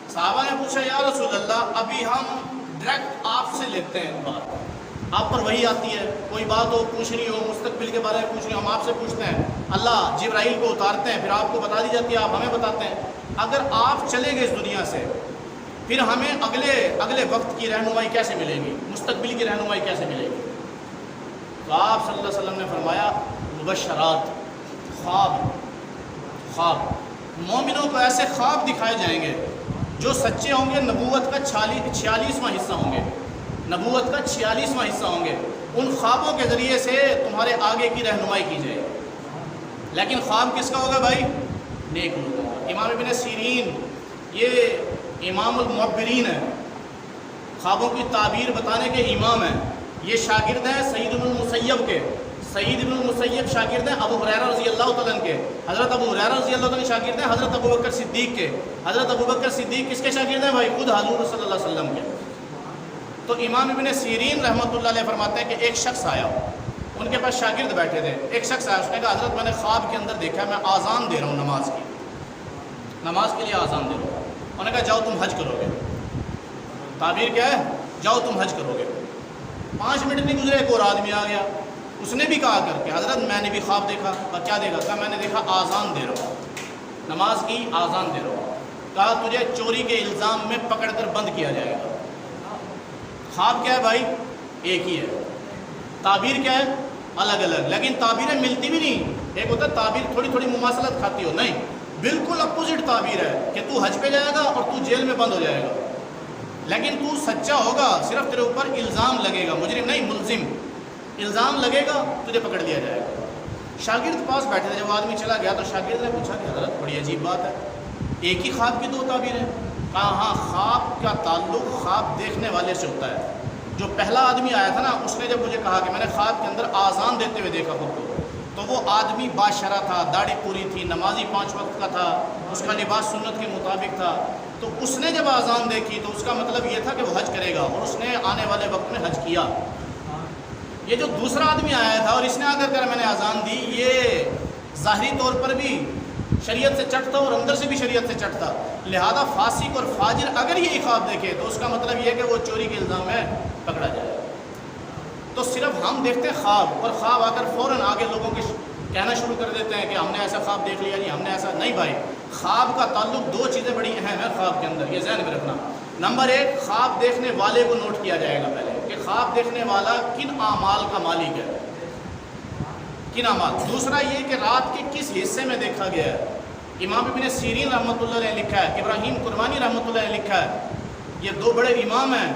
صحابہ نے پوچھا یا رسول اللہ ابھی ہم ڈائریکٹ آپ سے لیتے ہیں بات، آپ پر وحی آتی ہے، کوئی بات ہو پوچھنی ہو، مستقبل کے بارے میں پوچھنی ہو، ہم آپ سے پوچھتے ہیں، اللہ جبرائیل کو اتارتے ہیں، پھر آپ کو بتا دی جاتی ہے، آپ ہمیں بتاتے ہیں۔ اگر آپ چلے گئے اس دنیا سے پھر ہمیں اگلے وقت کی رہنمائی کیسے ملے گی، مستقبل کی رہنمائی کیسے ملے گی؟ تو آپ صلی اللہ علیہ وسلم نے فرمایا مبشرات، خواب مومنوں کو ایسے خواب دکھائے جائیں گے جو سچے ہوں گے، نبوت کا 46واں حصہ ہوں گے، نبوت کا 46واں حصہ ہوں گے، ان خوابوں کے ذریعے سے تمہارے آگے کی رہنمائی کی جائے۔ لیکن خواب کس کا ہوگا بھائی؟ نیک لوگوں کا۔ امام ابن سیرین یہ امام المعبرین ہے، خوابوں کی تعبیر بتانے کے امام ہیں، یہ شاگرد ہیں سعید بن المسیب کے۔ سعید بن المسیب شاگرد ہیں ابو ہریرہ رضی اللہ تعالیٰ عنہ کے، حضرت ابو ہریرہ رضی اللہ تعالیٰ شاگرد ہیں حضرت ابو بکر صدیق کے۔ حضرت ابو بکر صدیق کس کے شاگرد ہیں بھائی؟ خود حضور صلی اللہ علیہ وسلم کے۔ تو امام ابن سیرین رحمۃ اللہ علیہ فرماتے ہیں کہ ایک شخص آیا، ان کے پاس شاگرد بیٹھے تھے، ایک شخص آیا، اس نے کہا حضرت میں نے خواب کے اندر دیکھا میں آذان دے رہا ہوں نماز کے لیے آذان دے رہا ہوں۔ انہوں نے کہا جاؤ تم حج کرو گے۔ تعبیر کیا ہے؟ جاؤ تم حج کرو گے۔ 5 منٹ نہیں گزرے ایک اور آدمی آ گیا، اس نے بھی کہا کر کے حضرت میں نے بھی خواب دیکھا۔ کیا دیکھا؟ کہا میں نے دیکھا آذان دے رہا ہوں، نماز کی آذان دے رہا ہوں۔ کہا تجھے چوری کے الزام میں پکڑ کر بند کیا جائے گا۔ خواب کیا ہے بھائی؟ ایک ہی ہے، تعبیر کیا ہے؟ الگ الگ، لیکن تعبیریں ملتی بھی نہیں۔ ایک ہوتا ہے تعبیر تھوڑی تھوڑی مماثلت کھاتی ہو، نہیں، بالکل اپوزٹ تعبیر ہے کہ تو حج پہ جائے گا اور تو جیل میں بند ہو جائے گا، لیکن تو سچا ہوگا صرف تیرے اوپر الزام لگے گا، مجرم نہیں ملزم، الزام لگے گا تجھے پکڑ لیا جائے گا۔ شاگرد پاس بیٹھے تھے، جب آدمی چلا گیا تو شاگرد نے پوچھا کہ حضرت بڑی عجیب بات ہے، ایک ہی خواب کی 2 تعبیریں؟ کہا ہاں، خواب کا تعلق خواب دیکھنے والے سے ہوتا ہے۔ جو پہلا آدمی آیا تھا نا، اس نے جب مجھے کہا کہ میں نے خواب کے اندر آذان دیتے ہوئے دیکھا خود کو، تو وہ آدمی باشرہ تھا، داڑھی پوری تھی، نمازی 5 وقت کا تھا، اس کا لباس سنت کے مطابق تھا۔ تو اس نے جب آذان دیکھی تو اس کا مطلب یہ تھا کہ وہ حج کرے گا، اور اس نے آنے والے وقت میں حج کیا۔ یہ جو دوسرا آدمی آیا تھا اور اس نے آ کر میں نے آذان دی، یہ ظاہری طور پر بھی شریعت سے چٹ تھا اور اندر سے بھی شریعت سے چٹ تھا، لہذا فاسق اور فاجر اگر یہ خواب دیکھے تو اس کا مطلب یہ ہے کہ وہ چوری کے الزام میں پکڑا جائے۔ تو صرف ہم دیکھتے ہیں خواب، اور خواب آ کر فوراً آگے لوگوں کے کہنا شروع کر دیتے ہیں کہ ہم نے ایسا خواب دیکھ لیا، جی ہم نے ایسا نہیں۔ بھائی خواب کا تعلق 2 چیزیں بڑی اہم ہیں خواب کے اندر، یہ ذہن میں رکھنا۔ نمبر 1، خواب دیکھنے والے کو نوٹ کیا جائے گا پہلے کہ خواب دیکھنے والا کن اعمال کا مالک ہے، کن اعمال۔ دوسرا یہ کہ رات کے کس حصے میں دیکھا گیا ہے۔ امام ابن سیرین رحمۃ اللہ علیہ لکھا ہے، ابراہیم قربانی رحمۃ اللہ علیہ لکھا ہے، یہ 2 بڑے امام ہیں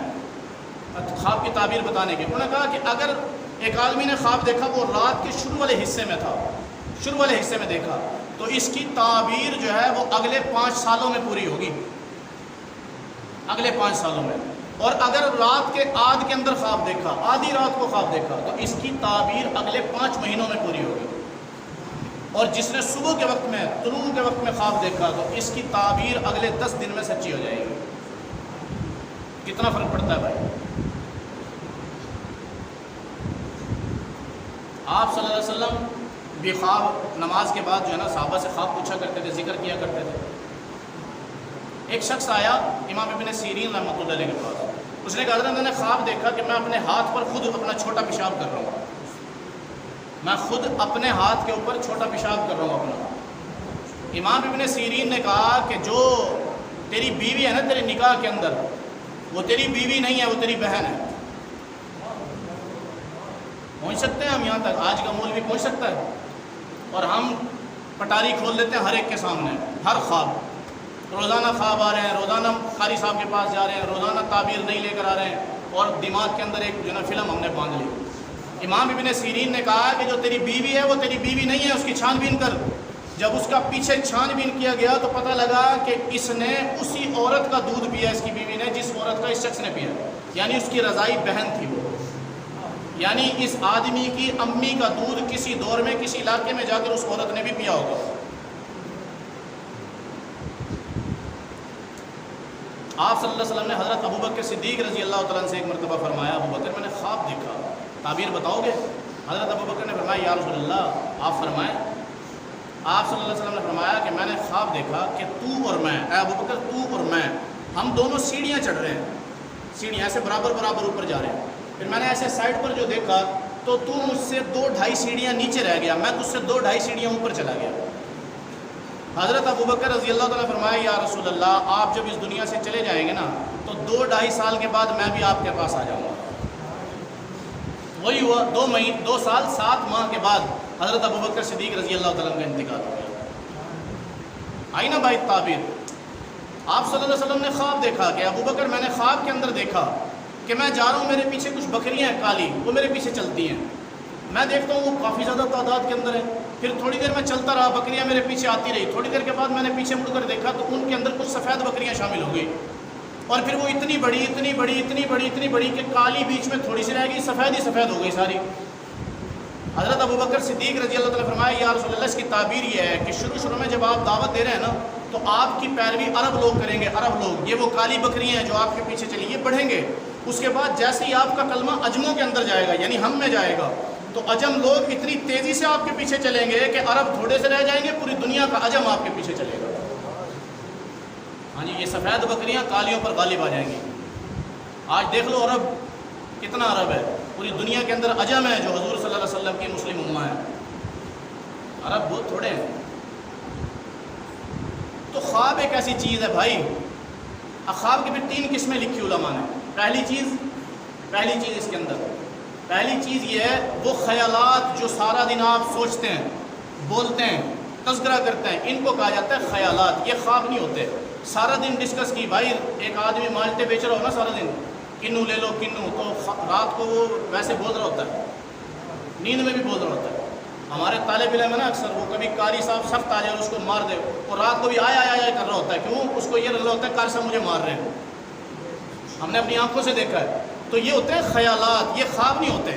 خواب کی تعبیر بتانے کے۔ انہوں نے کہا کہ اگر ایک آدمی نے خواب دیکھا وہ رات کے شروع والے حصے میں تھا، شروع والے حصے میں دیکھا، تو اس کی تعبیر جو ہے وہ اگلے 5 سالوں میں پوری ہوگی، اگلے 5 سالوں میں۔ اور اگر رات کے آدھ کے اندر خواب دیکھا، آدھی رات کو خواب دیکھا، تو اس کی تعبیر اگلے 5 مہینوں میں پوری ہوگی۔ اور جس نے صبح کے وقت میں، طلوع کے وقت میں خواب دیکھا تو اس کی تعبیر اگلے 10 دن میں سچی ہو جائے گی۔ کتنا فرق پڑتا ہے بھائی؟ آپ صلی اللہ علیہ وسلم بھی خواب نماز کے بعد جو ہے نا صحابہ سے خواب پوچھا کرتے تھے، ذکر کیا کرتے تھے۔ ایک شخص آیا امام ابن سیرین رحمۃ اللہ علیہ کے پاس، اس نے کہا حضرت میں نے خواب دیکھا کہ میں اپنے ہاتھ پر خود اپنا چھوٹا پیشاب کر رہا ہوں، میں خود اپنے ہاتھ کے اوپر چھوٹا پیشاب کر رہا ہوں اپنا۔ امام ابن سیرین نے کہا کہ جو تیری بیوی ہے نا تیرے نکاح کے اندر، وہ تیری بیوی نہیں ہے، وہ تیری بہن ہے۔ پہنچ سکتے ہیں ہم یہاں تک؟ آج کا مولوی پہنچ سکتا ہے؟ اور ہم پٹاری کھول دیتے ہیں ہر ایک کے سامنے، ہر خواب، روزانہ خواب آ رہے ہیں، روزانہ قاری صاحب کے پاس جا رہے ہیں، روزانہ تعبیر نہیں لے کر آ رہے ہیں، اور دماغ کے اندر ایک جو نا فلم ہم نے باندھ لی۔ امام ابن سیرین نے کہا کہ جو تیری بیوی ہے وہ تیری بیوی نہیں ہے، اس کی چھان بین کر۔ جب اس کا پیچھے چھان بین کیا گیا تو پتہ لگا کہ اس نے اسی عورت کا دودھ پیا، اس کی بیوی نے، جس عورت کا اس شخص نے پیا، یعنی اس کی رضائی بہن تھی وہ، یعنی اس آدمی کی امی کا دودھ کسی دور میں کسی علاقے میں جا کر اس عورت نے بھی پیا ہوگا۔ آپ آپ صلی اللہ علیہ وسلم نے حضرت ابوبکر صدیق رضی اللہ تعالیٰ عنہ سے ایک مرتبہ فرمایا، ابوبکر میں نے خواب دیکھا، تعبیر بتاؤ گے؟ حضرت ابوبکر نے فرمایا یا رسول اللہ آپ فرمائیں۔ آپ صلی اللہ علیہ وسلم نے فرمایا کہ میں نے خواب دیکھا کہ تو اور میں، اے ابوبکر تو اور میں، ہم دونوں سیڑھیاں چڑھ رہے ہیں، سیڑھیاں ایسے برابر برابر اوپر جا رہے ہیں۔ پھر میں نے ایسے سائڈ پر جو دیکھا تو مجھ سے 2-2.5 سیڑھیاں نیچے رہ گیا، میں تجھ سے 2-2.5 سیڑھیاں اوپر چلا گیا۔ حضرت ابوبکر رضی اللہ تعالیٰ فرمایا یا رسول اللہ آپ جب اس دنیا سے چلے جائیں گے نا تو 2-2.5 سال کے بعد میں بھی آپ کے پاس آ جاؤں گا۔ وہی ہوا، 2 سال 7 ماہ کے بعد حضرت ابوبکر صدیق رضی اللہ تعالیٰ کا انتقال ہو گیا۔ آئی نا بھائی تعبیر؟ آپ صلی اللہ علیہ وسلم نے خواب دیکھا کہ ابوبکر میں نے خواب کے اندر دیکھا کہ میں جا رہا ہوں، میرے پیچھے کچھ بکریاں ہیں کالی، وہ میرے پیچھے چلتی ہیں، میں دیکھتا ہوں وہ کافی زیادہ تعداد کے اندر ہے۔ پھر تھوڑی دیر میں چلتا رہا، بکریاں میرے پیچھے آتی رہی، تھوڑی دیر کے بعد میں نے پیچھے مڑ کر دیکھا تو ان کے اندر کچھ سفید بکریاں شامل ہو گئی، اور پھر وہ اتنی بڑی اتنی بڑی اتنی بڑی اتنی بڑی کہ کالی بیچ میں تھوڑی سی رہ گئی، سفید ہی سفید ہو گئی ساری۔ حضرت ابوبکر صدیق رضی اللہ تعالیٰ فرمایا یا رسول اللہ اس کی تعبیر یہ ہے کہ شروع میں جب آپ دعوت دے رہے ہیں نا تو آپ کی پیروی عرب لوگ کریں گے، عرب لوگ، یہ وہ کالی بکریاں ہیں جو آپ کے پیچھے چلی، یہ بڑھیں گے۔ اس کے بعد جیسے ہی آپ کا کلمہ عجموں کے اندر جائے گا، یعنی ہم میں جائے گا، تو عجم لوگ اتنی تیزی سے آپ کے پیچھے چلیں گے کہ عرب تھوڑے سے رہ جائیں گے، پوری دنیا کا عجم آپ کے پیچھے چلے گا۔ ہاں جی، یہ سفید بکریاں کالیوں پر غالب آ جائیں گی۔ آج دیکھ لو عرب کتنا عرب ہے، پوری دنیا کے اندر عجم ہے جو حضور صلی اللہ علیہ وسلم کی مسلم امہ ہے، عرب بہت تھوڑے ہیں۔ تو خواب ایک ایسی چیز ہے بھائی، خواب کی پھر 3 قسمیں لکھی علماء نے۔ پہلی چیز اس کے اندر، پہلی چیز یہ ہے وہ خیالات جو سارا دن آپ سوچتے ہیں، بولتے ہیں، تذکرہ کرتے ہیں، ان کو کہا جاتا ہے خیالات۔ یہ خواب نہیں ہوتے۔ سارا دن ڈسکس کی، بھائی ایک آدمی مالٹے بیچ رہا ہو نا سارا دن، کنو لے لو کنو، تو رات کو وہ ویسے بول رہا ہوتا ہے، نیند میں بھی بول رہا ہوتا ہے۔ ہمارے طالب علم ہے نا اکثر، وہ کبھی قاری صاحب سخت آ جائے اور اس کو مار دے، اور رات کو بھی آیا کر رہا ہوتا ہے، کیوں؟ اس کو یہ لگ رہا ہوتا ہے قاری صاحب مجھے مار رہے ہیں، ہم نے اپنی آنکھوں سے دیکھا ہے۔ تو یہ ہوتے ہیں خیالات، یہ خواب نہیں ہوتے۔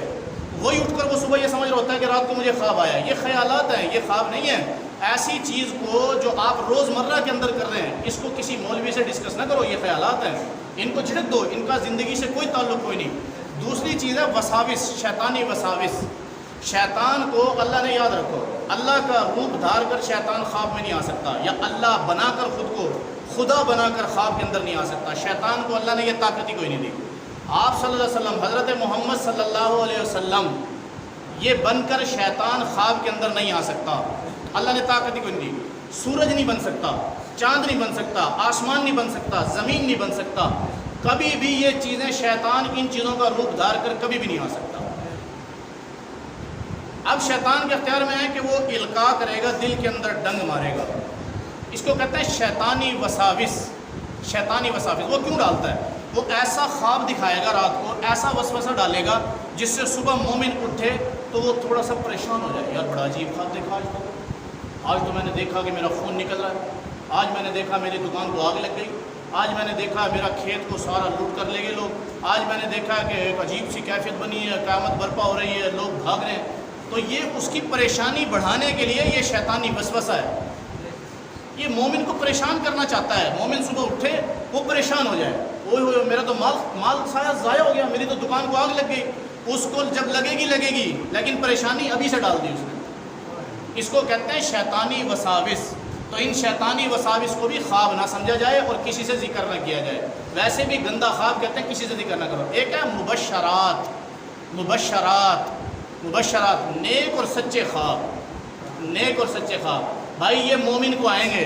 وہی اٹھ کر وہ صبح یہ سمجھ رہا ہوتا ہے کہ رات کو مجھے خواب آیا، یہ خیالات ہیں، یہ خواب نہیں ہے۔ ایسی چیز کو جو آپ روزمرہ کے اندر کر رہے ہیں، اس کو کسی مولوی سے ڈسکس نہ کرو، یہ خیالات ہیں، ان کو جھڑک دو، ان کا زندگی سے کوئی تعلق کوئی نہیں۔ دوسری چیز ہے وساوس، شیطانی وساوس۔ شیطان کو اللہ نے، یاد رکھو، اللہ کا روپ دھار کر شیطان خواب میں نہیں آ سکتا، یا اللہ بنا کر خود کو خدا بنا کر خواب کے اندر نہیں آ سکتا۔ شیطان کو اللہ نے یہ طاقت ہی کوئی نہیں دی۔ آپ صلی اللہ علیہ وسلم، حضرت محمد صلی اللہ علیہ وسلم، یہ بن کر شیطان خواب کے اندر نہیں آ سکتا، اللہ نے طاقت ہی کوئی نہیں دی۔ سورج نہیں بن سکتا، چاند نہیں بن سکتا، آسمان نہیں بن سکتا، زمین نہیں بن سکتا، کبھی بھی یہ چیزیں، شیطان ان چیزوں کا روپ دھار کر کبھی بھی نہیں آ سکتا۔ اب شیطان کے اختیار میں ہے کہ وہ القاء کرے گا، دل کے اندر ڈنگ مارے گا، اس کو کہتے ہیں شیطانی وساوس۔ شیطانی وساوس وہ کیوں ڈالتا ہے؟ وہ ایسا خواب دکھائے گا رات کو، ایسا وسوسہ ڈالے گا جس سے صبح مومن اٹھے تو وہ تھوڑا سا پریشان ہو جائے، یار بڑا عجیب خواب دیکھا آج تو میں نے دیکھا کہ میرا خون نکل رہا ہے، آج میں نے دیکھا میری دکان کو آگ لگ گئی، آج میں نے دیکھا میرا کھیت کو سارا لوٹ کر لے گئے لوگ، آج میں نے دیکھا کہ ایک عجیب سی کیفیت بنی ہے، قیامت برپا ہو رہی ہے، لوگ بھاگ رہے ہیں۔ تو یہ اس کی پریشانی بڑھانے کے لیے یہ شیطانی وسوسہ ہے، یہ مومن کو پریشان کرنا چاہتا ہے۔ مومن صبح اٹھے وہ پریشان ہو جائے، اوہ میرا تو مال سارا ضائع ہو گیا، میری تو دکان کو آگ لگ گئی۔ اس کو جب لگے گی لیکن پریشانی ابھی سے ڈال دی اس نے، اس کو کہتے ہیں شیطانی وساوس۔ تو ان شیطانی وساوس کو بھی خواب نہ سمجھا جائے اور کسی سے ذکر نہ کیا جائے۔ ویسے بھی گندا خواب کہتے ہیں کسی سے ذکر نہ کرو۔ ایک ہے مبشرات، نیک اور سچے خواب، نیک اور سچے خواب۔ بھائی یہ مومن کو آئیں گے،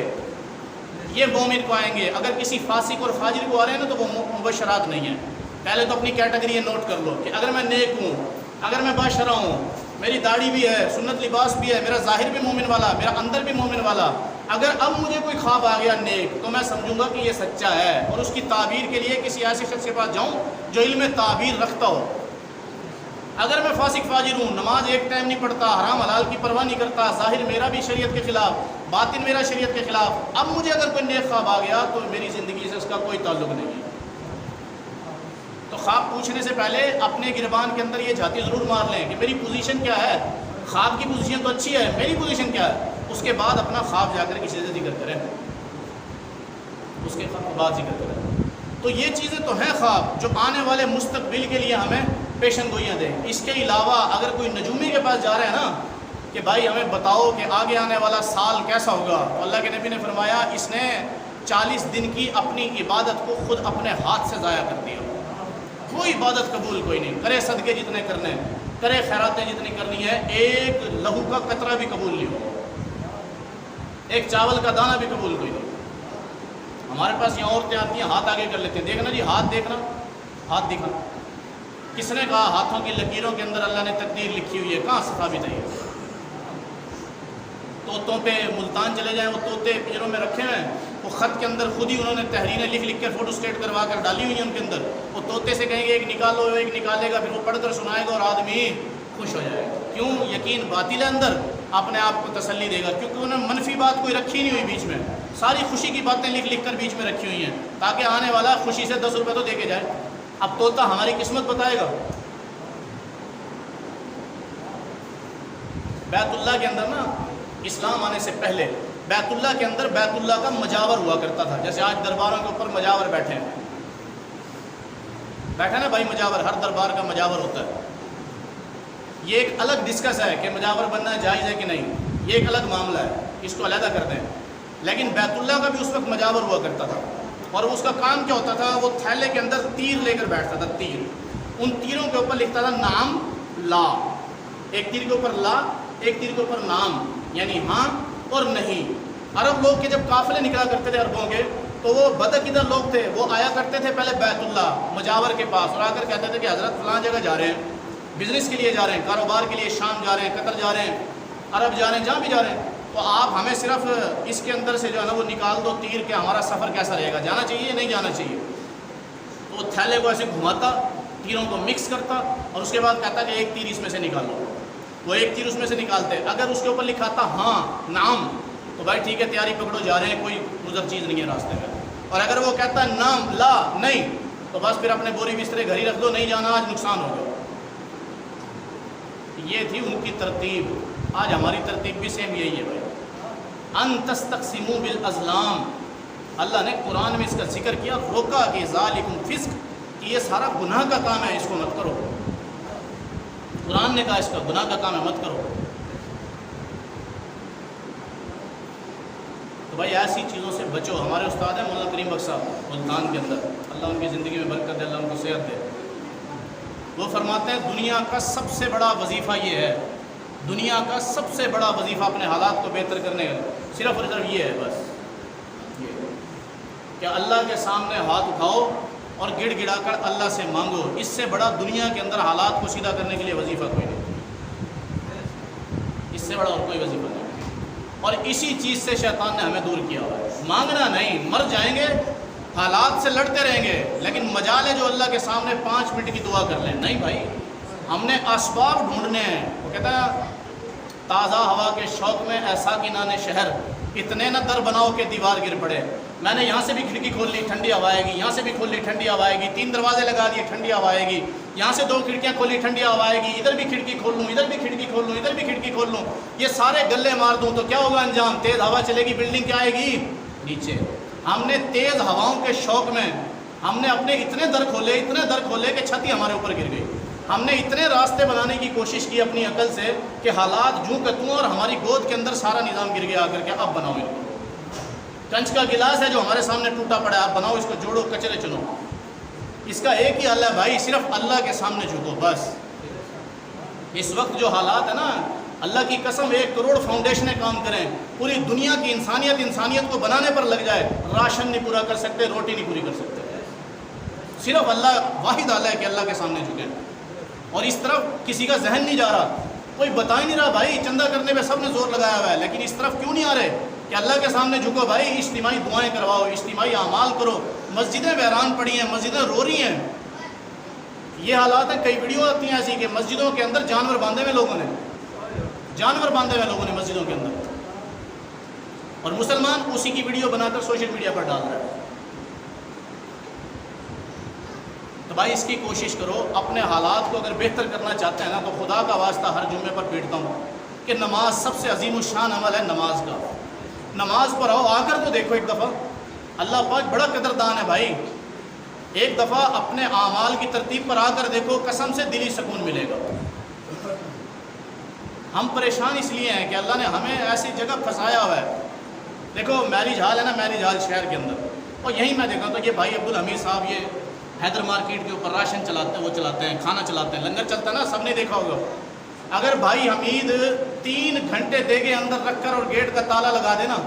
یہ مومن کو آئیں گے۔ اگر کسی فاسق اور فاجر کو آ رہے ہیں نا تو وہ مبشرات نہیں ہیں۔ پہلے تو اپنی کیٹیگری نوٹ کر لو کہ اگر میں نیک ہوں، اگر میں باشرہ ہوں، میری داڑھی بھی ہے، سنت لباس بھی ہے، میرا ظاہر بھی مومن والا، میرا اندر بھی مومن والا، اگر اب مجھے کوئی خواب آ گیا نیک تو میں سمجھوں گا کہ یہ سچا ہے، اور اس کی تعبیر کے لیے کسی ایسے شخص کے پاس جاؤں جو علم تعبیر رکھتا ہو۔ اگر میں فاسق فاجر ہوں، نماز ایک ٹائم نہیں پڑھتا، حرام حلال کی پرواہ نہیں کرتا، ظاہر میرا بھی شریعت کے خلاف، باطن میرا شریعت کے خلاف، اب مجھے اگر کوئی نیک خواب آ گیا تو میری زندگی سے اس کا کوئی تعلق نہیں ہے۔ تو خواب پوچھنے سے پہلے اپنے گربان کے اندر یہ جھانتی ضرور مار لیں کہ میری پوزیشن کیا ہے، خواب کی پوزیشن تو اچھی ہے، میری پوزیشن کیا ہے۔ اس کے بعد اپنا خواب جا کر کسی سے ذکر کریں، اس کے بعد ذکر کریں۔ تو یہ چیزیں تو ہیں خواب جو آنے والے مستقبل کے لیے ہمیں پیشن گوئیاں دیں. اس کے علاوہ اگر کوئی نجومی کے پاس جا رہے ہیں نا کہ بھائی ہمیں بتاؤ کہ آگے آنے والا سال کیسا ہوگا، تو اللہ کے نبی نے فرمایا اس نے 40 دن کی اپنی عبادت کو خود اپنے ہاتھ سے ضائع کر دیا. کوئی عبادت قبول کوئی نہیں، کرے صدقے جتنے کرنے ہیں، کرے خیراتیں جتنی کرنی ہے، ایک لہو کا قطرہ بھی قبول نہیں ہو، ایک چاول کا دانہ بھی قبول کوئی نہیں. ہمارے پاس یہاں عورتیں آتی ہیں، ہاتھ آگے کر لیتے ہیں، دیکھنا جی ہاتھ دیکھنا، ہاتھ دکھانا. کس نے کہا ہاتھوں کی لکیروں کے اندر اللہ نے تقدیر لکھی ہوئی ہے؟ کہاں ثابت ہے؟ طوطوں پہ ملتان چلے جائیں، وہ طوطے پنجروں میں رکھے ہوئے ہیں، وہ خط کے اندر خود ہی انہوں نے تحریریں لکھ کر فوٹو اسٹیٹ کروا کر ڈالی ہوئی ہیں ان کے اندر. وہ طوطے سے کہیں گے ایک نکالو، ایک نکالے گا، پھر وہ پڑھ کر سنائے گا اور آدمی خوش ہو جائے گا. کیوں؟ یقین باطل ہے اندر، اپنے آپ کو تسلی دے گا، کیونکہ انہوں نے منفی بات کوئی رکھی نہیں ہوئی بیچ میں، ساری خوشی کی باتیں لکھ کر بیچ میں رکھی ہوئی ہیں تاکہ آنے والا خوشی سے 10 روپے تو دے کے جائے. اب طوطا ہماری قسمت بتائے گا. بیت اللہ کے اندر نا اسلام آنے سے پہلے بیت اللہ کے اندر بیت اللہ کا مجاور ہوا کرتا تھا. جیسے آج درباروں کے اوپر مجاور بیٹھے ہیں، بیٹھا نا بھائی مجاور، ہر دربار کا مجاور ہوتا ہے. یہ ایک الگ ڈسکس ہے کہ مجاور بننا جائز ہے کہ نہیں، یہ ایک الگ معاملہ ہے، اس کو علیحدہ کر دیں. لیکن بیت اللہ کا بھی اس وقت مجاور ہوا کرتا تھا، اور اس کا کام کیا ہوتا تھا؟ وہ تھیلے کے اندر تیر لے کر بیٹھتا تھا. تیر، ان تیروں کے اوپر لکھتا تھا نام لا، ایک تیر کے اوپر لا، ایک تیر کے اوپر نام، یعنی ہاں اور نہیں. عرب لوگ کے جب قافلے نکلا کرتے تھے عربوں کے، تو وہ بدعقیدہ لوگ تھے، وہ آیا کرتے تھے پہلے بیت اللہ مجاور کے پاس، اور آ کر کہتے تھے کہ حضرت فلاں جگہ جا رہے ہیں، بزنس کے لیے جا رہے ہیں، کاروبار کے لیے، شام جا رہے ہیں، قطر جا رہے ہیں، عرب جا رہے ہیں، جہاں بھی جا رہے ہیں، تو آپ ہمیں صرف اس کے اندر سے جو ہے نا وہ نکال دو تیر کہ ہمارا سفر کیسا رہے گا، جانا چاہیے نہیں جانا چاہیے. تو وہ تھیلے کو ایسے گھماتا، تیروں کو مکس کرتا، اور اس کے بعد کہتا کہ ایک تیر اس میں سے نکالو. وہ ایک تیر اس میں سے نکالتے، اگر اس کے اوپر لکھا تھا ہاں نام، تو بھائی ٹھیک ہے تیاری پکڑو جا رہے ہیں، کوئی مضر چیز نہیں ہے راستے میں. اور اگر وہ کہتا ہے نام لا نہیں، تو بس پھر اپنے بوری بسترے گھر ہی رکھ دو، نہیں جانا آج نقصان ہوگا. یہ تھی ان کی ترتیب. آج ہماری ترتیب بھی سیم یہی ہے بھائی، ان تستقسموا بالازلام. اللہ نے قرآن میں اس کا ذکر کیا، روکا کہ ذالکم فسق، کہ یہ سارا گناہ کا کام ہے، اس کو مت کرو. قرآن نے کہا اس کا گناہ کا کام ہے، مت کرو. تو بھائی ایسی چیزوں سے بچو. ہمارے استاد ہیں مولانا کریم بخش صاحب ملتان کے اندر، اللہ ان کی زندگی میں برکت دے، اللہ ان کو صحت دے. وہ فرماتے ہیں دنیا کا سب سے بڑا وظیفہ یہ ہے، دنیا کا سب سے بڑا وظیفہ اپنے حالات کو بہتر کرنے کا صرف اور صرف یہ ہے، بس یہ کہ اللہ کے سامنے ہاتھ اٹھاؤ اور گڑ گڑا کر اللہ سے مانگو. اس سے بڑا دنیا کے اندر حالات کو سیدھا کرنے کے لیے وظیفہ کوئی نہیں، اس سے بڑا اور کوئی وظیفہ نہیں. اور اسی چیز سے شیطان نے ہمیں دور کیا ہوا ہے. مانگنا نہیں، مر جائیں گے، حالات سے لڑتے رہیں گے، لیکن مجال ہے جو اللہ کے سامنے 5 منٹ کی دعا کر لیں. نہیں بھائی، ہم نے اسباب ڈھونڈنے ہیں. وہ کہتا ہے تازہ ہوا کے شوق میں ایسا کہ نان شہر، اتنے نہ در بناؤ کہ دیوار گر پڑے. میں نے یہاں سے بھی کھڑکی کھول لی، ٹھنڈی ہوا آئے گی، یہاں سے بھی کھول لی، ٹھنڈی ہوا آئے گی، 3 دروازے لگا دیے، ٹھنڈی ہوا آئے گی، یہاں سے 2 کھڑکیاں کھولی، ٹھنڈی ہوا آئے گی، ادھر بھی کھڑکی کھول لوں، ادھر بھی کھڑکی کھول لوں، ادھر بھی کھڑکی کھول لوں، یہ سارے گلے مار دوں تو کیا ہوگا انجام؟ تیز ہوا چلے گی، بلڈنگ کیا آئے گی؟ نیچے. ہم نے تیز ہواؤں کے شوق میں ہم نے اپنے اتنے در کھولے کہ چھت ہی ہمارے اوپر گر گئی. ہم نے اتنے راستے بنانے کی کوشش کی اپنی عقل سے کہ حالات جوں کہ توں، اور ہماری گود کے اندر سارا نظام گر گیا آ کر کے. اب بناؤ ان کو. کنچ کا گلاس ہے جو ہمارے سامنے ٹوٹا پڑا ہے، آپ بناؤ اس کو، جوڑو، کچرے چنو. اس کا ایک ہی حل ہے بھائی، صرف اللہ کے سامنے جھکو بس. اس وقت جو حالات ہے نا، اللہ کی قسم 1 کروڑ فاؤنڈیشنیں کام کریں، پوری دنیا کی انسانیت کو بنانے پر لگ جائے، راشن نہیں پورا کر سکتے، روٹی نہیں پوری کر سکتے. صرف اللہ واحد حل ہے کہ اللہ کے سامنے جھکیں. اور اس طرف کسی کا ذہن نہیں جا رہا، کوئی بتا ہی نہیں رہا بھائی، چندہ کرنے پہ سب نے زور لگایا ہوا ہے، لیکن اس طرف کیوں نہیں آ رہے کہ اللہ کے سامنے جھکو بھائی، اجتماعی دعائیں کرواؤ، اجتماعی اعمال کرو. مسجدیں ویران پڑی ہیں، مسجدیں رو رہی ہیں. یہ حالات ہیں، کئی ویڈیو آتی ہیں ایسی کہ مسجدوں کے اندر جانور باندھے ہوئے لوگوں نے مسجدوں کے اندر، اور مسلمان اسی کی ویڈیو بنا کر سوشل میڈیا پر ڈال رہا ہے. تو بھائی اس کی کوشش کرو، اپنے حالات کو اگر بہتر کرنا چاہتے ہیں نا، تو خدا کا واسطہ ہر جمعے پر پیٹتا ہوں کہ نماز سب سے عظیم الشان عمل ہے. نماز کا، نماز پر آؤ، آ کر تو دیکھو ایک دفعہ. اللہ پاک بڑا قدردان ہے بھائی. ایک دفعہ اپنے اعمال کی ترتیب پر آ کر دیکھو، قسم سے دلی سکون ملے گا۔ ہم پریشان اس لیے ہیں کہ اللہ نے ہمیں ایسی جگہ پھنسایا ہوا ہے۔ دیکھو میرج ہال ہے نا، میرج ہال شہر کے اندر، اور یہیں میں دیکھا تو یہ بھائی عبدالحمید صاحب یہ حیدر مارکیٹ کے اوپر راشن چلاتے ہیں، وہ چلاتے ہیں، کھانا چلاتے ہیں، لنگر چلتا ہے نا، سب نے دیکھا ہوگا۔ اگر بھائی حمید 3 گھنٹے دے کے اندر رکھ کر اور گیٹ کا تالا لگا دینا،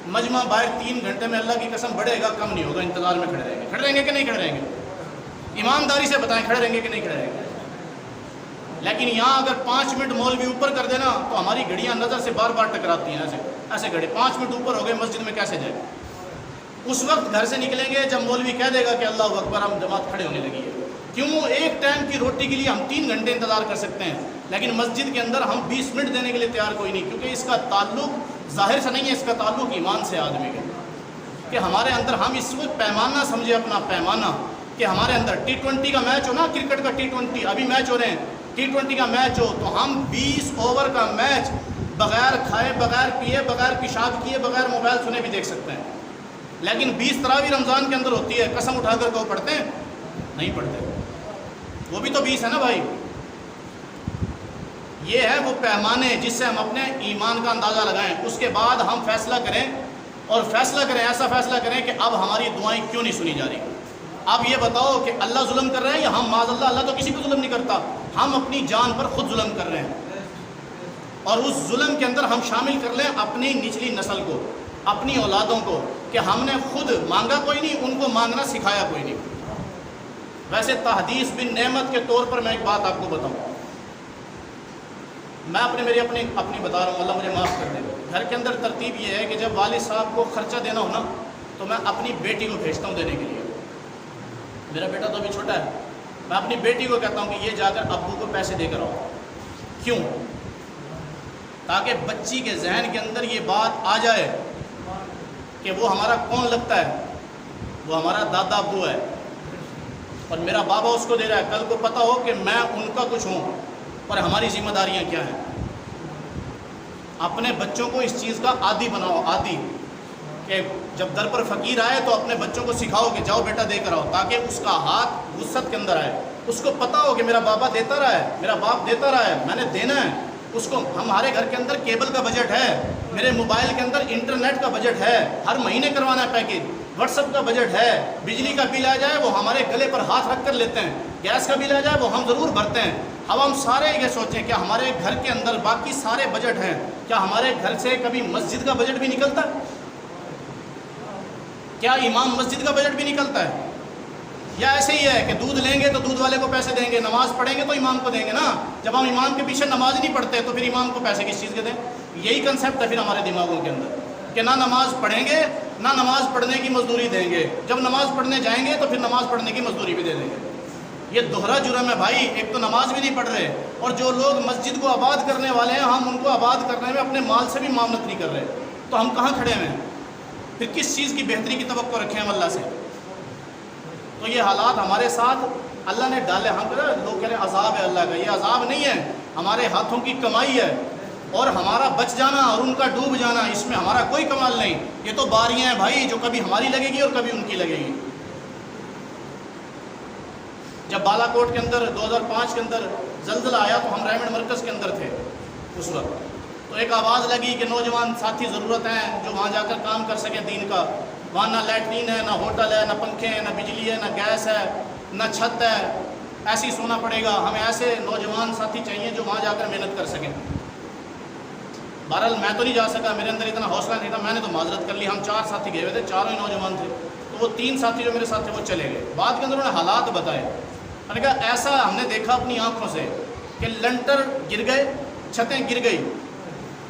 مجمع باہر 3 گھنٹے میں اللہ کی قسم بڑھے گا، کم نہیں ہوگا، انتظار میں کھڑے رہیں گے۔ کھڑے رہیں گے کہ نہیں کھڑے رہیں گے؟ ایمانداری سے بتائیں، کھڑے رہیں گے کہ نہیں کھڑے رہیں گے؟ لیکن یہاں اگر 5 منٹ مولوی اوپر کر دینا تو ہماری گھڑیاں نظر سے بار بار ٹکراتی ہیں، ایسے گھڑے 5 منٹ اوپر ہو گئے، مسجد میں کیسے جائے؟ اس وقت گھر سے نکلیں گے جب مولوی کہہ دے گا کہ اللہ اکبر، ہم جماعت کھڑے ہونے لگی ہے۔ کیوں؟ ایک ٹائم کی روٹی کے لیے ہم 3 گھنٹے انتظار کر سکتے ہیں، لیکن مسجد کے اندر ہم 20 منٹ دینے کے لیے تیار کوئی نہیں، کیونکہ اس کا تعلق ظاہر سے نہیں ہے، اس کا تعلق ایمان سے آدمی کا، کہ ہمارے اندر ہم اس وقت پیمانہ سمجھے، اپنا پیمانہ، کہ ہمارے اندر T20 کا میچ ہو نا، کرکٹ کا T20 ابھی میچ ہو رہے ہیں، T20 کا میچ ہو تو ہم 20 اوور کا میچ بغیر کھائے، بغیر پیے، بغیر پیشاب کیے، بغیر موبائل سنے بھی دیکھ سکتے ہیں۔ لیکن 20 تراویح رمضان کے اندر ہوتی ہے، قسم اٹھا کر کہو پڑھتے ہیں؟ نہیں پڑھتے، وہ بھی تو 20 ہے نا بھائی۔ یہ ہے وہ پیمانے جس سے ہم اپنے ایمان کا اندازہ لگائیں، اس کے بعد ہم فیصلہ کریں، اور فیصلہ کریں، ایسا فیصلہ کریں کہ اب ہماری دعائیں کیوں نہیں سنی جا رہی۔ اب یہ بتاؤ کہ اللہ ظلم کر رہے ہیں یا ہم معاذ اللہ، اللہ تو کسی کو ظلم نہیں کرتا، ہم اپنی جان پر خود ظلم کر رہے ہیں، اور اس ظلم کے اندر ہم شامل کر لیں اپنی نچلی نسل کو، اپنی اولادوں کو، کہ ہم نے خود مانگا کوئی نہیں، ان کو مانگنا سکھایا کوئی نہیں۔ ویسے تحدیث بن نعمت کے طور پر میں ایک بات آپ کو بتاؤں، میں اپنی بتا رہا ہوں، اللہ مجھے معاف کر دے۔ گھر کے اندر ترتیب یہ ہے کہ جب والد صاحب کو خرچہ دینا ہو نا تو میں اپنی بیٹی کو بھیجتا ہوں دینے کے لیے۔ میرا بیٹا تو ابھی چھوٹا ہے، میں اپنی بیٹی کو کہتا ہوں کہ یہ جا کر ابو کو پیسے دے کر آؤ۔ کیوں؟ تاکہ بچی کے ذہن کے اندر یہ بات آ جائے کہ وہ ہمارا کون لگتا ہے، وہ ہمارا دادا ابو ہے، اور میرا بابا اس کو دے رہا ہے، کل کو پتہ ہو کہ میں ان کا کچھ ہوں اور ہماری ذمہ داریاں کیا ہیں۔ اپنے بچوں کو اس چیز کا عادی بناؤ، عادی، کہ جب در پر فقیر آئے تو اپنے بچوں کو سکھاؤ کہ جاؤ بیٹا دے کر آؤ، تاکہ اس کا ہاتھ وسعت کے اندر آئے، اس کو پتہ ہو کہ میرا بابا دیتا رہا ہے، میرا باپ دیتا رہا ہے، میں نے دینا ہے اس کو۔ ہمارے گھر کے اندر کیبل کا بجٹ ہے، میرے موبائل کے اندر انٹرنیٹ کا بجٹ ہے، ہر مہینے کروانا ہے پیکج، واٹس ایپ کا بجٹ ہے، بجلی کا بل آ جائے وہ ہمارے گلے پر ہاتھ رکھ کر لیتے ہیں، گیس کا بل آ جائے وہ ہم ضرور بھرتے ہیں۔ اب ہم سارے یہ سوچیں کہ ہمارے گھر کے اندر باقی سارے بجٹ ہیں، کیا ہمارے گھر سے کبھی مسجد کا بجٹ بھی نکلتا ہے؟ کیا امام مسجد کا بجٹ بھی نکلتا ہے؟ یا ایسے ہی ہے کہ دودھ لیں گے تو دودھ والے کو پیسے دیں گے، نماز پڑھیں گے تو امام کو دیں گے نا، جب ہم امام کے پیچھے نماز نہیں پڑھتے تو پھر امام کو پیسے کس چیز کے دیں؟ یہی کنسیپٹ ہے پھر ہمارے دماغوں کے اندر، کہ نہ نماز پڑھیں گے نہ نماز پڑھنے کی مزدوری دیں گے، جب نماز پڑھنے جائیں گے تو پھر نماز پڑھنے کی مزدوری بھی دے دیں گے۔ یہ دوہرا جرم ہے بھائی، ایک تو نماز بھی نہیں پڑھ رہے، اور جو لوگ مسجد کو آباد کرنے والے ہیں ہم ان کو آباد کرنے میں اپنے مال سے بھی معاملت نہیں کر رہے، تو ہم کہاں کھڑے ہیں؟ پھر کس چیز کی بہتری کی توقع رکھیں ہم اللہ سے؟ تو یہ حالات ہمارے ساتھ اللہ نے ڈالے، ہم لوگ کہہ رہے ہیں عذاب ہے اللہ کا، یہ عذاب نہیں ہے، ہمارے ہاتھوں کی کمائی ہے، اور ہمارا بچ جانا اور ان کا ڈوب جانا اس میں ہمارا کوئی کمال نہیں، یہ تو باریاں ہیں بھائی جو کبھی ہماری لگے گی اور کبھی ان کی لگے گی۔ جب بالا کوٹ کے اندر 2005 کے اندر زلزلہ آیا تو ہم ریمنڈ مرکز کے اندر تھے اس وقت، تو ایک آواز لگی کہ نوجوان ساتھی ضرورت ہیں جو وہاں جا کر کام کر سکیں دین کا، وہاں نہ لیٹرین ہے، نہ ہوٹل ہے، نہ پنکھے ہیں، نہ بجلی ہے، نہ گیس ہے، نہ چھت ہے، ایسے ہی سونا پڑے گا، ہمیں ایسے نوجوان ساتھی چاہیے جو وہاں جا کر محنت کر سکیں۔ بہرحال میں تو نہیں جا سکا، میرے اندر اتنا حوصلہ نہیں تھا، میں نے تو معذرت کر لی، ہم 4 ساتھی گئے ہوئے تھے، چاروں ہی نوجوان تھے، تو وہ 3 ساتھی جو میرے ساتھ تھے وہ چلے گئے۔ بعد کے اندر انہوں نے حالات بتائے، میں نے کہا ایسا ہم نے دیکھا اپنی آنکھوں سے کہ لنٹر گر گئے، چھتیں گر گئی،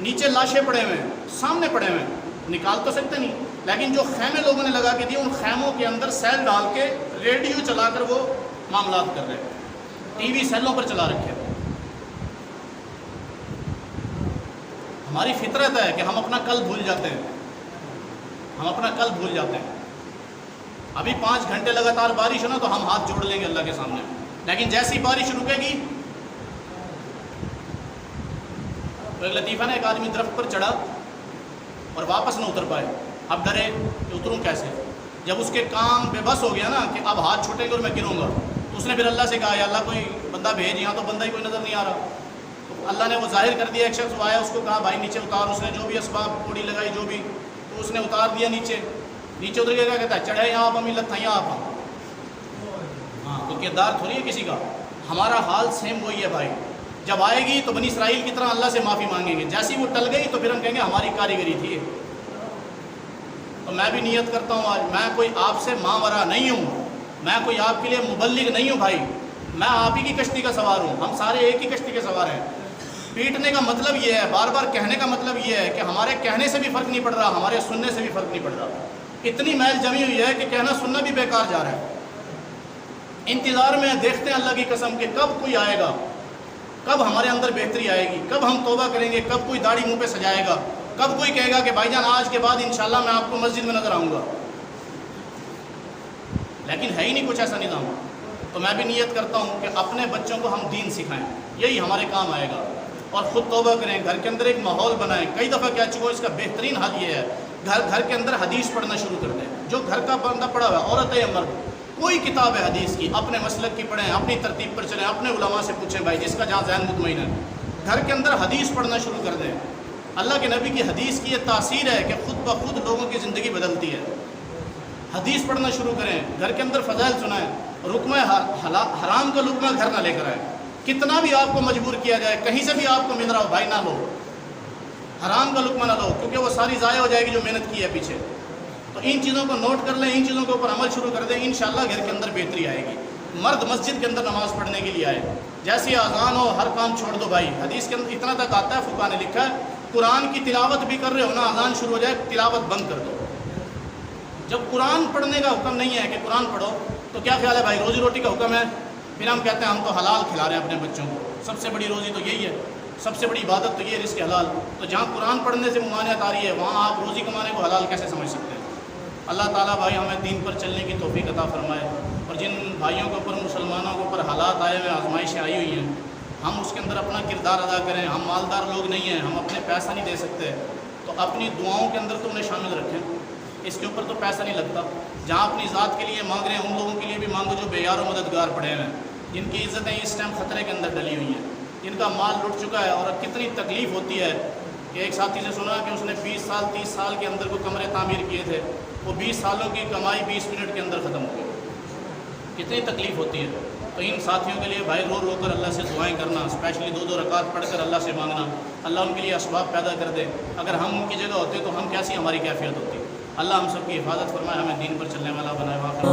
نیچے لاشیں پڑے ہوئے ہیں، سامنے پڑے ہوئے ہیں، نکال تو سکتے نہیں، لیکن جو خیمے لوگوں نے لگا کے دیے ان خیموں کے اندر سیل ڈال کے ریڈیو چلا کر وہ معاملات کر رہے ہیں، ٹی وی سیلوں پر چلا رکھے۔ ہماری فطرت ہے کہ ہم اپنا کل بھول جاتے ہیں، ہم اپنا کل بھول جاتے ہیں۔ ابھی 5 گھنٹے لگاتار بارش ہو نا تو ہم ہاتھ جوڑ لیں گے اللہ کے سامنے، لیکن جیسی بارش رکے گی تو ایک لطیفہ نے ایک آدمی درخت پر چڑھا اور واپس نہ اتر پائے، اب ڈرے کہ اتروں کیسے، جب اس کے کام بے بس ہو گیا نا کہ اب ہاتھ چھوٹیں گے اور میں گروں گا، تو اس نے پھر اللہ سے کہا یا اللہ کوئی بندہ بھیج، یہاں تو بندہ ہی کوئی نظر نہیں آ رہا. تو اللہ نے وہ ظاہر کر دیا. ایک شخص وہ آیا، اس کو کہا بھائی نیچے اتار. اس نے جو بھی اسباب کوڑی لگائی جو بھی، تو اس نے اتار دیا نیچے. نیچے اتر کے کیا کہتا ہے چڑھے یہاں آپ امی لت یہاں آپ. ہاں تو کردار تھوڑی ہے کسی کا. ہمارا حال سیم وہی ہے بھائی. جب آئے گی تو بنی اسرائیل کی طرح اللہ سے معافی مانگیں گے. جیسی وہ ٹل گئی تو پھر ہم کہیں گے ہماری کاریگری تھی. تو میں بھی نیت کرتا ہوں آج، میں کوئی آپ سے ماورا نہیں ہوں، میں کوئی آپ کے لیے مبلغ نہیں ہوں بھائی. میں آپ ہی کی کشتی کا سوار ہوں. ہم سارے ایک ہی کشتی کے سوار ہیں. پیٹنے کا مطلب یہ ہے، بار بار کہنے کا مطلب یہ ہے کہ ہمارے کہنے سے بھی فرق نہیں پڑ رہا، ہمارے سننے سے بھی فرق نہیں پڑ رہا. اتنی میل جمی ہوئی ہے کہ کہنا سننا بھی بیکار جا رہا ہے. انتظار میں دیکھتے ہیں اللہ کی قسم کہ کب کوئی آئے گا، کب ہمارے اندر بہتری آئے گی، کب ہم توبہ کریں گے، کب کوئی داڑھی منہ پہ سجائے گا، کب کوئی کہے گا کہ بھائی جان آج کے بعد انشاءاللہ میں آپ کو مسجد میں نظر آؤں گا. لیکن ہے ہی نہیں کچھ ایسا نظام. تو میں بھی نیت کرتا ہوں کہ اپنے بچوں کو ہم دین سکھائیں، یہی ہمارے کام آئے گا. اور خود توبہ کریں، گھر کے اندر ایک ماحول بنائیں. کئی دفعہ کہہ چکا ہوں، اس کا بہترین حل یہ ہے گھر کے اندر حدیث پڑھنا شروع کر دیں. جو گھر کا بندہ پڑھا ہوا ہے، عورت ہے یا مرد، کوئی کتاب ہے حدیث کی، اپنے مسلک کی پڑھیں، اپنی ترتیب پر چلیں، اپنے علماء سے پوچھیں بھائی جس کا جہاں ذہن مطمئن ہے. گھر کے اندر حدیث پڑھنا شروع کر دیں. اللہ کے نبی کی حدیث کی یہ تاثیر ہے کہ خود بخود لوگوں کی زندگی بدلتی ہے. حدیث پڑھنا شروع کریں، گھر کے اندر فضائل سنائیں. رقمہ حرام کا لقمہ گھر نہ لے کر آئیں. کتنا بھی آپ کو مجبور کیا جائے، کہیں سے بھی آپ کو مل رہا ہو بھائی نہ لو، حرام کا لقمہ نہ لو، کیونکہ وہ ساری ضائع ہو جائے گی جو محنت کی ہے پیچھے. تو ان چیزوں کو نوٹ کر لیں، ان چیزوں کے اوپر عمل شروع کر دیں. انشاءاللہ گھر کے اندر بہتری آئے گی. مرد مسجد کے اندر نماز پڑھنے کے لیے آئے، جیسے اذان ہو ہر کام چھوڑ دو بھائی. حدیث کے اندر اتنا تک آتا ہے، فقہاء نے لکھا ہے قرآن کی تلاوت بھی کر رہے ہو نا، اذان شروع ہو جائے تلاوت بند کر دو. جب قرآن پڑھنے کا حکم نہیں ہے کہ قرآن پڑھو، تو کیا خیال ہے بھائی روزی روٹی کا حکم ہے، پھر ہم کہتے ہیں ہم تو حلال کھلا رہے ہیں اپنے بچوں کو. سب سے بڑی روزی تو یہی ہے، سب سے بڑی عبادت تو یہ ہے رزق حلال. تو جہاں قرآن پڑھنے سے ممانعت آ رہی ہے، وہاں آپ روزی کمانے کو حلال کیسے سمجھ سکتے ہیں؟ اللہ تعالیٰ بھائی ہمیں دین پر چلنے کی توفیق عطا فرمائے. اور جن بھائیوں کے اوپر، مسلمانوں کے اوپر حالات آئے ہوئے، آزمائشیں آئی ہوئی ہیں، ہم اس کے اندر اپنا کردار ادا کریں. ہم مالدار لوگ نہیں ہیں، ہم اپنے پیسہ نہیں دے سکتے، تو اپنی دعاؤں کے اندر تو انہیں شامل رکھیں. اس کے اوپر تو پیسہ نہیں لگتا. جہاں اپنی ذات کے لیے مانگ رہے ہیں، ان لوگوں کے لیے بھی مانگو جو بے یار و مددگار پڑے ہوئے ہیں، جن کی عزتیں اس ٹائم خطرے کے اندر ڈلی ہوئی ہیں، جن کا مال لٹ چکا ہے. اور کتنی تکلیف ہوتی ہے کہ ایک ساتھی سے سنا کہ اس نے 20 سال 30 سال کے اندر کوئی کمرے تعمیر کیے تھے، وہ 20 سالوں کی کمائی 20 منٹ کے اندر ختم ہو گئی. کتنی تکلیف ہوتی ہے. تو ان ساتھیوں کے لیے بھائی رو رو کر اللہ سے دعائیں کرنا، اسپیشلی 2 رکعت پڑھ کر اللہ سے مانگنا، اللہ ان کے لیے اسباب پیدا کر دے. اگر ہم ان کی جگہ ہوتے تو ہم کیسی ہماری کیفیت ہوتی. اللہ ہم سب کی حفاظت فرمائے، ہمیں دین پر چلنے والا بنائے. واقعہ